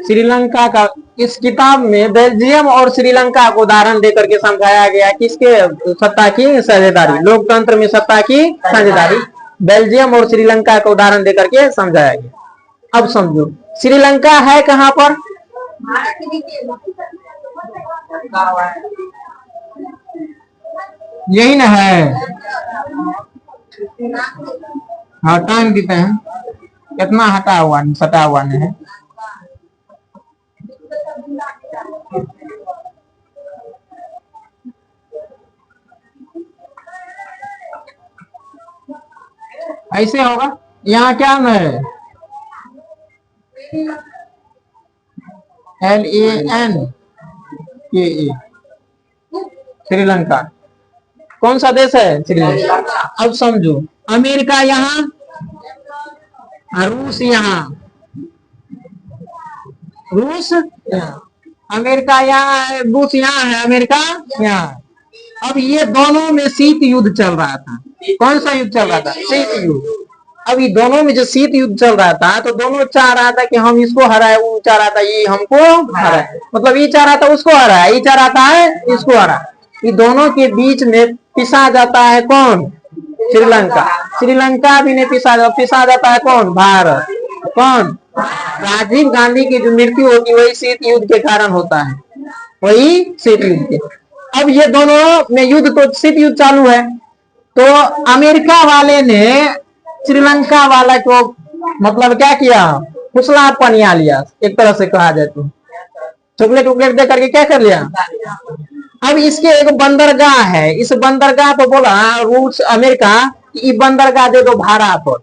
श्रीलंका का इस किताब में बेल्जियम और श्रीलंका को उदाहरण देकर के समझाया गया किसके सत्ता की साझेदारी, लोकतंत्र में सत्ता की साझेदारी बेल्जियम और श्रीलंका का उदाहरण देकर के समझाया गया। अब समझो श्रीलंका है कहां पर, यही ना है। हाँ टाइम कितने हैं, कितना हटा हुआ सटा हुआ नहीं है। ऐसे होगा, यहाँ क्या न है, LANKA, श्रीलंका। कौन सा देश है श्रीलंका। अब समझो अमेरिका यहाँ, रूस यहाँ, रूस यहाँ, अमेरिका यहाँ है, रूस यहाँ है, अमेरिका यहाँ। अब ये दोनों में शीत युद्ध चल रहा था। कौन सा युद्ध चल रहा था, शीत युद्ध। अब ये दोनों में जो शीत युद्ध चल रहा था तो दोनों चाह रहा था कि हम इसको हराए, वो चाह रहा था ये हमको हराए, मतलब ये चाह रहा था उसको हराए, ये चाह रहा था है इसको हराए। ये दोनों के बीच में पिसा जाता है कौन, श्रीलंका। श्रीलंका भी नहीं पिसा जाता है कौन, भारत। कौन, राजीव गांधी की जो मृत्यु होती है वही शीत युद्ध के कारण होता है, वही शीत युद्ध के। अब ये दोनों में युद्ध, तो शीत युद्ध चालू है, तो अमेरिका वाले ने श्रीलंका वाला को मतलब क्या किया, फुसला पनिया लिया, एक तरह से कहा जाए तो चॉकलेट वॉकलेट दे करके क्या कर लिया। अब इसके एक बंदरगाह है, इस बंदरगाह पर बोला रूस अमेरिका कि बंदरगाह दे दो भाड़ा पर,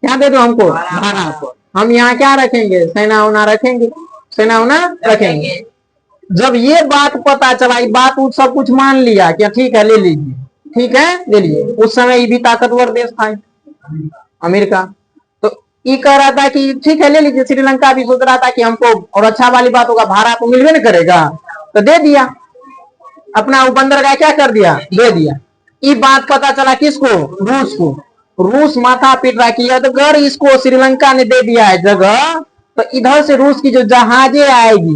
क्या दे दो हमको, भाड़ा पर। हम यहाँ क्या रखेंगे, सेना उना रखेंगे, सेना उना रखेंगे। जब ये बात पता चला, ये बात सब कुछ मान लिया कि ठीक है ले लीजिए, ठीक है ले लीजिए। उस समय ये भी ताकतवर देश था अमेरिका, तो ये कह रहा था कि ठीक है ले लीजिए। श्रीलंका भी सोच रहा था कि हमको, और अच्छा वाली बात होगा, भाड़ा तो मिलवे नहीं करेगा, तो दे दिया अपना वो बंदरगाह, क्या कर दिया, दे दिया। ये बात पता चला किसको, रूस को। रूस माथा पीट रहा कि अगर इसको श्रीलंका ने दे दिया है जगह, तो इधर से रूस की जो जहाजें आएगी,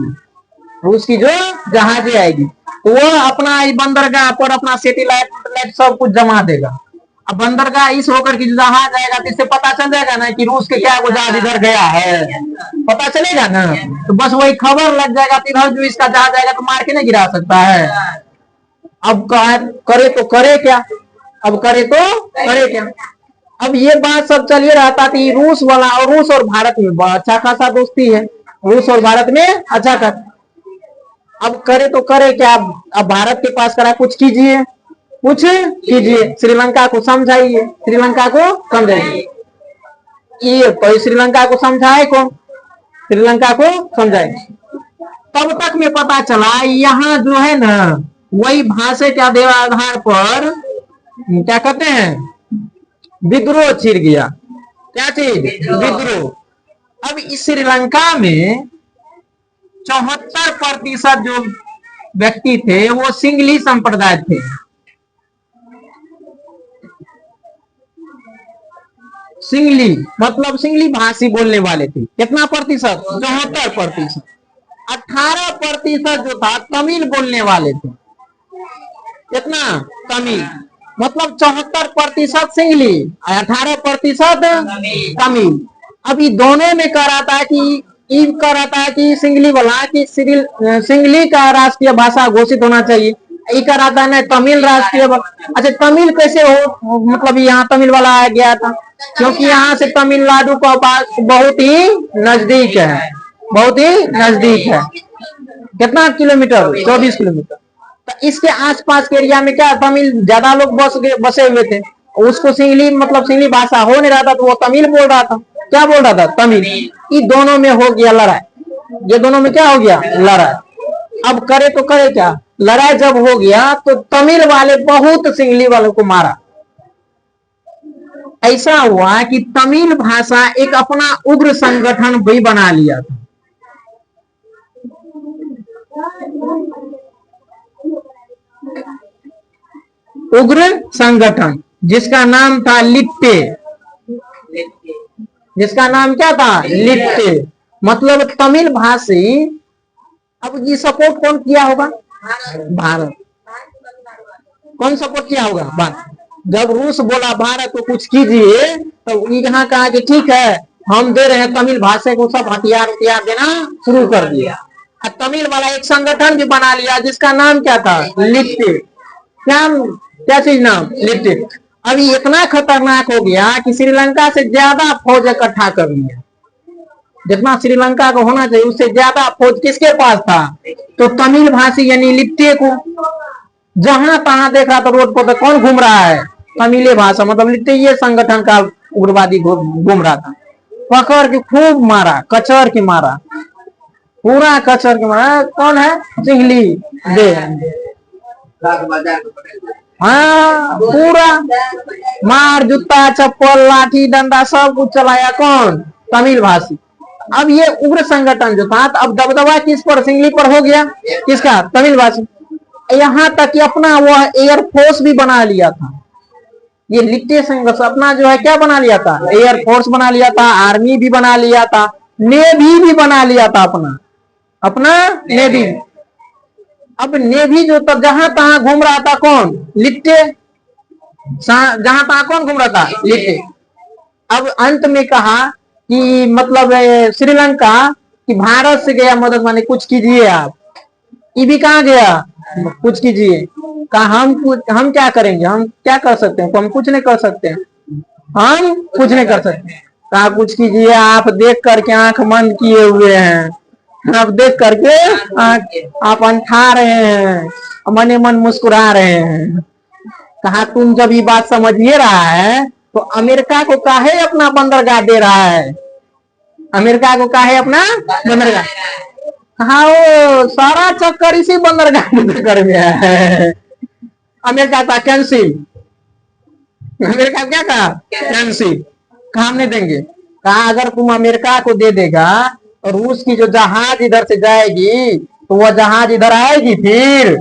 रूस की जो जहाजें आएगी, तो वो अपना बंदरगाह पर अपना सैटेलाइट सब कुछ जमा देगा। अब बंदरगाह इस होकर के जहाज आएगा तो इससे पता चल जाएगा ना कि रूस के क्या वो जहाज इधर गया है, पता चलेगा ना, तो बस वही खबर लग जाएगा। तो इधर जो इसका जहाज आएगा तो मार के नहीं गिरा सकता है। अब करे तो करे क्या, अब करे तो करे क्या। अब ये बात सब चलिए रहता थी रूस वाला, और रूस और भारत में अच्छा खासा दोस्ती है, रूस और भारत में अच्छा खासा। अब करे तो करे क्या, अब भारत के पास करा, कुछ कीजिए, कुछ कीजिए, श्रीलंका को समझाइए, श्रीलंका को समझाइए। ये कोई श्रीलंका को समझाए कौन, श्रीलंका को समझाए। तब तक में पता चला यहाँ जो है ना वही भाषा के आधार पर क्या कहते हैं, विद्रोह छिड़ गया। क्या चीज, विद्रोह। अब इस श्रीलंका में 74% जो व्यक्ति थे वो सिंगली संप्रदाय थे। सिंगली मतलब सिंगली भाषी बोलने वाले थे। कितना प्रतिशत, 74%। 18% जो था तमिल बोलने वाले थे। कितना, तमिल। मतलब 74% सिंगली, 18% तमिल। अभी दोनों में कह रहा था कि सिंगली वाला कि सिंगली का राष्ट्रीय भाषा घोषित होना चाहिए, ये कह रहा था ना तमिल राष्ट्रीय। अच्छा तमिल कैसे हो, मतलब यहाँ तमिल वाला आ गया था क्योंकि यहाँ से तमिलनाडु का बहुत ही नजदीक है, बहुत ही नजदीक है। कितना किलोमीटर, 24 किलोमीटर। तो इसके आसपास के एरिया में क्या तमिल ज्यादा लोग बसे हुए थे। उसको सिंगली मतलब सिंगली भाषा हो नहीं रहा था तो वो तमिल बोल रहा था। क्या बोल रहा था, तमिल। ये दोनों में हो गया लड़ाई, ये दोनों में क्या हो गया, लड़ाई। अब करे तो करे क्या, लड़ाई जब हो गया तो तमिल वाले बहुत सिंगली वालों को मारा। ऐसा हुआ कि तमिल भाषा एक अपना उग्र संगठन भी बना लिया था। उग्र संगठन जिसका नाम था लिट्टे, जिसका नाम क्या था, लिट्टे। मतलब तमिल भाषी। अब ये सपोर्ट कौन किया होगा? भारत। कौन सपोर्ट किया होगा? भारत। जब रूस बोला भारत को कुछ कीजिए तो यहाँ कहा कि ठीक है हम दे रहे हैं, तमिल भाषा को सब हथियार उथियार देना शुरू कर दिया। और तमिल वाला एक संगठन भी बना लिया जिसका नाम क्या था? लिट्टे। क्या क्या चीज नाम? लिट्टे। अभी इतना खतरनाक हो गया कि श्रीलंका से ज्यादा फौज इकट्ठा कर लिया। जितना श्रीलंका को होना चाहिए उससे ज्यादा फौज किसके पास था? तो तमिल भाषी यानी लिट्टे को। जहां तहां देख रहा था रोड पर, तो कौन घूम रहा है? तमिले भाषा, मतलब लिट्टे ये संगठन का उग्रवादी घूम रहा था। पकड़ के खूब मारा, कचर के मारा, पूरा कचर के मारा। कौन है? चिंगली दे। हाँ, पूरा मार, जूता चप्पल लाठी डंडा सब कुछ चलाया। कौन? तमिल भाषी। अब ये उग्र संगठन जो था, अब दबदबा किस पर? सिंगली पर हो गया। किसका? तमिल भाषी। यहाँ तक कि अपना वो एयरफोर्स भी बना लिया था। ये लिट्टे संघर्ष अपना जो है क्या बना लिया था? एयरफोर्स बना लिया था, आर्मी भी बना लिया था, नेवी भी बना लिया था। अपना नेवी। अब नेवी जो तब जहां तहां घूम रहा था, कौन? लिट्टे। जहां तहां कौन घूम रहा था? लिट्टे। अब अंत में कहा कि मतलब श्रीलंका कि भारत से गया मदद माने कुछ कीजिए आप। ये भी कहा गया कुछ कीजिए। कहा हम क्या करेंगे? हम क्या कर सकते हैं? तो हम कुछ नहीं कर सकते हैं, हम कुछ नहीं कर सकते। कहा कुछ कीजिए। आप देख करके आंख बंद किए हुए हैं, आप देख करके आप अंठा रहे हैं, मने मन मुस्कुरा रहे हैं। कहा तुम जब ये बात समझ नहीं रहा है तो अमेरिका को काहे अपना बंदरगाह दे रहा है? अमेरिका को काहे अपना बंदरगाह? हाँ, वो सारा चक्कर इसी बंदरगाह के चक्कर में है। अमेरिका का कैंसिल। अमेरिका क्या कहा? कैंसिल। काम नहीं देंगे। कहा अगर तुम अमेरिका को दे देगा और रूस की जो जहाज इधर से जाएगी तो वह जहाज इधर आएगी, फिर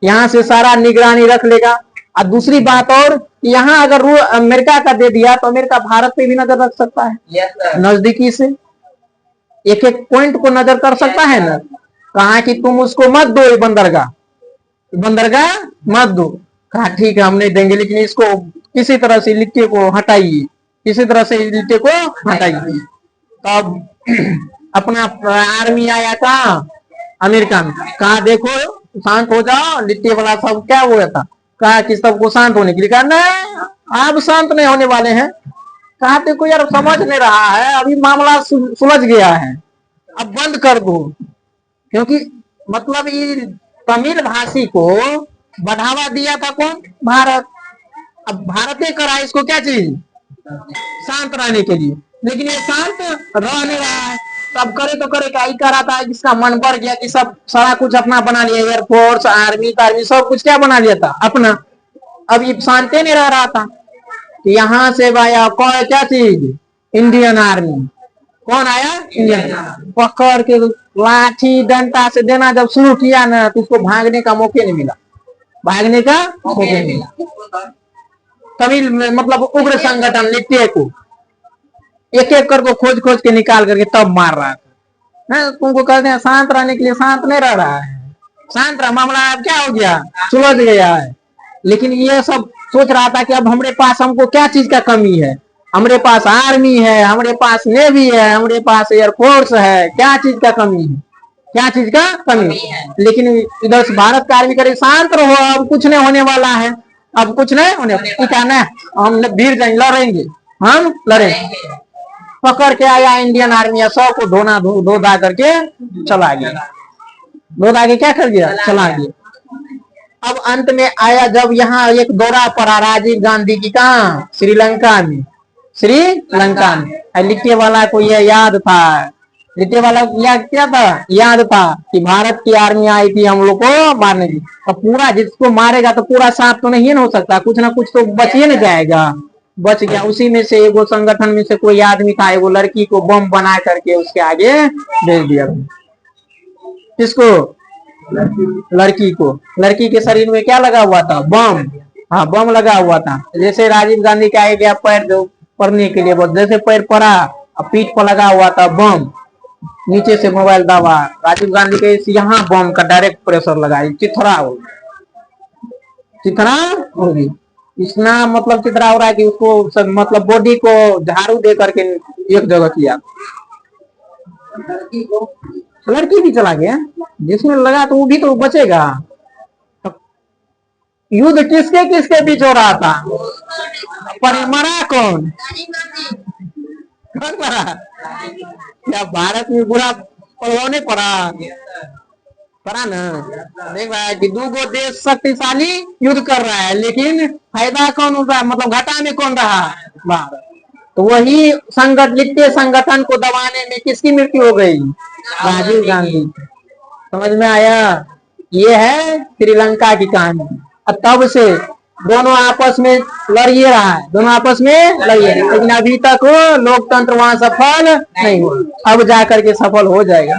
यहाँ से सारा निगरानी रख लेगा। और दूसरी बात और, यहाँ अगर अमेरिका का दे दिया तो अमेरिका भारत पे भी नजर रख सकता है। नजदीकी से एक एक पॉइंट को नजर कर सकता है ना। कहा कि तुम उसको मत दो, ये बंदरगाह मत दो। कहा ठीक है हम नहीं देंगे, लेकिन इसको किसी तरह से लिट्टे को हटाइए, किसी तरह से लिट्टे को हटाइए। तब अपना आर्मी आया था अमेरिका में। कहा देखो शांत हो जाओ, लिट्टे वाला सब क्या हुआ था? कहा कि सबको शांत होने के लिए। कहा नहीं, आप शांत नहीं होने वाले हैं। कहा देखो यार समझ नहीं रहा है, अभी मामला सुलझ गया है, अब बंद कर दो। क्योंकि मतलब ये तमिल भाषी को बढ़ावा दिया था कौन? भारत। अब भारत ने करा इसको क्या चीज? शांत रहने के लिए, लेकिन ये शांत रह नहीं रहा है। अब करे तो करे क्या ही करा था, जिसका मन बढ़ गया कि सब सारा कुछ अपना बना लिया, एयरफोर्स आर्मी सब कुछ क्या बना लिया था अपना। अब ये शांति नहीं रह रहा था। यहाँ से आया कौन? क्या चीज? Indian army. कौन आया? इंडियन। पकड़ के लाठी डंडा से देना जब शुरू किया ना तो उसको भागने का मौका नहीं मिला, भागने का मौका नहीं मिला। तमिल मतलब उग्र संगठन लिट्टे को एक एक करके खोज खोज के निकाल करके तब मार रहा था। तुमको कहते हैं शांत रहने के लिए, शांत नहीं रह रहा है। शांत रहा, मामला अब क्या हो गया? सुलझ गया है। लेकिन ये सब सोच रहा था कि अब हमारे पास हमको क्या चीज का कमी है? हमारे पास आर्मी है, हमारे पास नेवी है, हमारे पास एयरफोर्स है, क्या चीज का कमी है? क्या चीज का कमी है? लेकिन इधर से भारत का आर्मी करे शांत रहो, अब कुछ नहीं होने वाला है, अब कुछ नहीं होने वाला है, हम भीड़ जाएंगे, लड़ेंगे, हम लड़ेंगे। पकड़ के आया इंडियन आर्मी, सब को धो धा करके चला गया। धो धा के क्या कर गया? चला गया। अब अंत में आया जब यहाँ एक दौरा पड़ा राजीव गांधी की, कहा? श्रीलंका में। श्रीलंका में लिट्टे वाला को यह याद था, लिट्टे वाला क्या था? याद था कि भारत की आर्मी आई थी हम लोग को मारने की। तो पूरा जिसको मारेगा तो पूरा साथ तो नहीं हो सकता, कुछ ना कुछ तो बच ही नहीं जाएगा। बच गया। उसी में से एगो संगठन में से कोई आदमी था, एगो लड़की को बम बना करके उसके आगे भेज दिया। किसको? लड़की को। लड़की के शरीर में क्या लगा हुआ था? बम। हाँ, बम लगा हुआ था। जैसे राजीव गांधी के आगे गया पैर पड़ने के लिए, जैसे पैर पड़ा, पीठ पर लगा हुआ था बम। नीचे से मोबाइल दबा, राजीव गांधी के यहाँ बम का डायरेक्ट प्रेशर लगाई, चिथड़ा हो, चिथड़ा होगी। इतना मतलब चिथड़ा हो रहा है कि उसको सब मतलब बॉडी को झाड़ू दे करके एक जगह किया। लड़की भी चला गया, जिसमें लगा तो वो भी तो बचेगा। युद्ध किसके किसके बीच हो रहा था? पर मरा कौन? कौन मरा? क्या भारत में बुरा प्रभाव नहीं पड़ा? पड़ा ना। देख रहा है कि दो गो देश शक्तिशाली युद्ध कर रहा है, लेकिन फायदा कौन होता है, मतलब घाटा में कौन रहा? भारत। तो वही लिखते संगठन को दबाने में किसकी मृत्यु हो गई? राजीव गांधी। समझ में आया? ये है श्रीलंका की कहानी। तब से दोनों आपस में लड़िए रहा है, दोनों आपस में लड़िए, लेकिन अभी तक लोकतंत्र वहां सफल नहीं हुआ। अब जाकर के सफल हो जाएगा।